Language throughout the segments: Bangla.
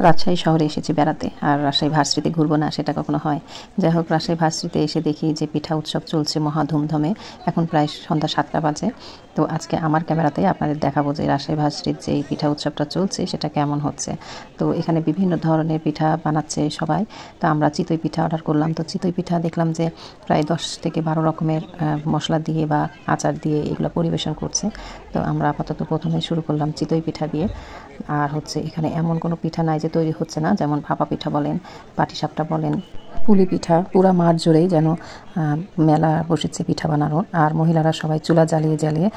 রাজশাহী শহরে এসেছি বেড়াতে, আর রাজশাহী ভার্সিটিতে ঘুরবো না সেটা কখনো হয়। যাই হোক, রাজশাহী ভার্সিটিতে এসে দেখি যে পিঠা উৎসব চলছে মহা ধুমধামে। এখন প্রায় সন্ধ্যা 7টা বাজে। তো আজকে আমার ক্যামেরাতে আপনাদের দেখাবো যে রাজশাহী ভার্সিটির যে এই পিঠা উৎসবটা চলছে সেটা কেমন হচ্ছে। তো এখানে বিভিন্ন ধরনের পিঠা বানাচ্ছে সবাই। তো আমরা চিতই পিঠা অর্ডার করলাম। তো চিতই পিঠা দেখলাম যে প্রায় 10 থেকে 12 রকমের মশলা দিয়ে বা আচার দিয়ে এগুলো পরিবেশন করছে। তো আমরা আপাতত প্রথমে শুরু করলাম চিতই পিঠা দিয়ে। আর হচ্ছে এখানে এমন কোনো পিঠা নাই যে তৈরি হচ্ছে না, যেমন ভাপা পিঠা বলেন, পাটিসাপটা বলেন, পুলি পিঠা, পুরা মাঠ জুড়েই যেন মেলা বসেছে পিঠা বানানোর। আর মহিলারা সবাই চুলা জ্বালিয়ে জ্বালিয়ে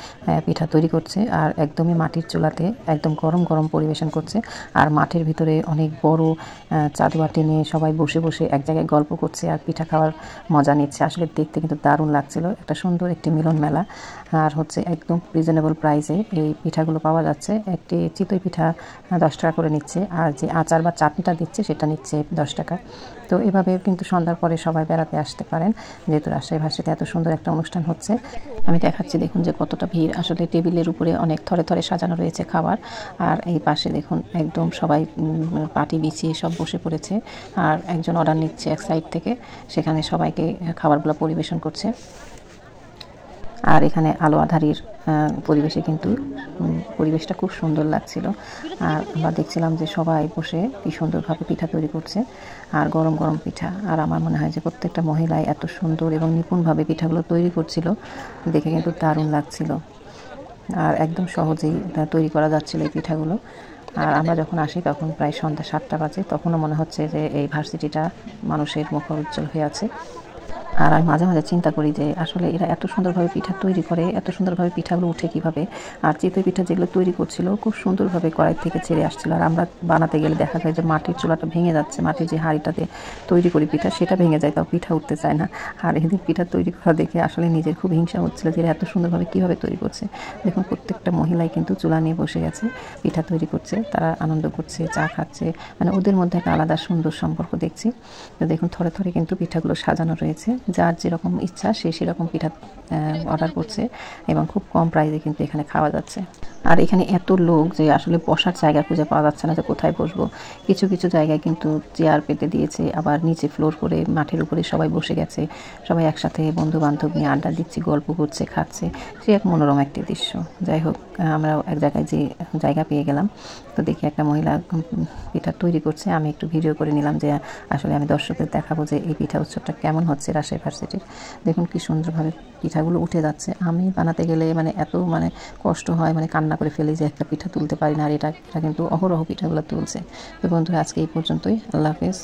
পিঠা তৈরি করছে, আর একদমই মাটির চুলাতে একদম গরম গরম পরিবেশন করছে। আর মাঠের ভিতরে অনেক বড় চাদুয়াটি নিয়ে সবাই বসে বসে এক জায়গায় গল্প করছে আর পিঠা খাওয়ার মজা নিচ্ছে। আসলে দেখতে কিন্তু দারুণ লাগছিল, একটা সুন্দর একটি মিলন মেলা। আর হচ্ছে একদম রিজনেবল প্রাইসে এই পিঠাগুলো পাওয়া যাচ্ছে। একটি চিতই পিঠা 10 টাকা করে নিচ্ছে, আর যে আচার বা চাটনিটা দিচ্ছে সেটা নিচ্ছে 10 টাকা। তো এভাবে কিন্তু সন্ধ্যার পরে সবাই বেড়াতে আসতে পারেন, যেহেতু রাজশাহী ভার্সিটিতে এত সুন্দর একটা অনুষ্ঠান হচ্ছে। আমি দেখাচ্ছি, দেখুন যে কতটা ভিড়। আসলে টেবিলের উপরে অনেক থরে থরে সাজানো রয়েছে খাবার। আর এই পাশে দেখুন একদম সবাই পাটি বিছিয়ে সব বসে পড়েছে। আর একজন অর্ডার নিচ্ছে এক সাইড থেকে, সেখানে সবাইকে খাবারগুলো পরিবেশন করছে। আর এখানে আলো আঁধারির পরিবেশে কিন্তু পরিবেশটা খুব সুন্দর লাগছিল। আর আমরা দেখছিলাম যে সবাই বসে কি সুন্দরভাবে পিঠা তৈরি করছে, আর গরম গরম পিঠা। আর আমার মনে হয় যে প্রত্যেকটা মহিলাই এত সুন্দর এবং নিপুণভাবে পিঠাগুলো তৈরি করছিল, দেখে কিন্তু দারুণ লাগছিল। আর একদম সহজেই তৈরি করা যাচ্ছিল এই পিঠাগুলো। আর আমরা যখন আসি তখন প্রায় সন্ধ্যা 7টা বাজে, তখনও মনে হচ্ছে যে এই ভার্সিটিটা মানুষের মুখর উজ্জ্বল হয়ে আছে। আর আমি মাঝে মাঝে চিন্তা করি যে আসলে এরা এত সুন্দরভাবে পিঠা তৈরি করে, এত সুন্দরভাবে পিঠাগুলো উঠে কীভাবে। আর চিতই পিঠা যেগুলো তৈরি করছিল খুব সুন্দরভাবে কড়াই থেকে ছেড়ে আসছিল। আর আমরা বানাতে গেলে দেখা যায় যে মাটির চুলাটা ভেঙে যাচ্ছে, মাটির যে হাঁড়িটাতে তৈরি করি পিঠা সেটা ভেঙে যায়, তাও পিঠা উঠতে চায় না। আর এদিন পিঠা তৈরি করা দেখে আসলে নিজের খুব হিংসা হচ্ছিল যে এরা এত সুন্দরভাবে কীভাবে তৈরি করছে। দেখুন প্রত্যেকটা মহিলাই কিন্তু চুলা নিয়ে বসে গেছে, পিঠা তৈরি করছে, তারা আনন্দ করছে, চা খাচ্ছে। মানে ওদের মধ্যে একটা আলাদা সুন্দর সম্পর্ক দেখছি। তো দেখুন থরে থরে কিন্তু পিঠাগুলো সাজানো রয়েছে, যার যেরকম ইচ্ছা সে সেরকম পিঠা অর্ডার করছে, এবং খুব কম প্রাইসে কিন্তু এখানে খাওয়া যাচ্ছে। আর এখানে এত লোক যে আসলে বসার জায়গা খুঁজে পাওয়া যাচ্ছে না যে কোথায় বসবো। কিছু কিছু জায়গায় কিন্তু চেয়ার পেতে দিয়েছে, আবার নিচে ফ্লোর করে মাঠের উপরে সবাই বসে গেছে। সবাই একসাথে বন্ধু বান্ধব নিয়ে আড্ডা দিচ্ছে, গল্প করছে, খাচ্ছে। সে এক মনোরম একটি দৃশ্য। যাই হোক, আমরা এক জায়গায় যে জায়গা পেয়ে গেলাম। তো দেখি একটা মহিলা পিঠা তৈরি করছে, আমি একটু ভিডিও করে নিলাম যে আসলে আমি দর্শকদের দেখাবো যে এই পিঠা উৎসবটা কেমন হচ্ছে রাজশাহী ভার্সিটির। দেখুন কি সুন্দরভাবে পিঠাগুলো উঠে যাচ্ছে। আমি বানাতে গেলে এত কষ্ট হয়, কান্না করে ফেলি যে একটা পিঠা তুলতে পারি না। আর এটা কিন্তু অহরহ পিঠাগুলো তুলছে। তো বন্ধুরা, আজকে এই পর্যন্তই। আল্লাহ হাফেজ।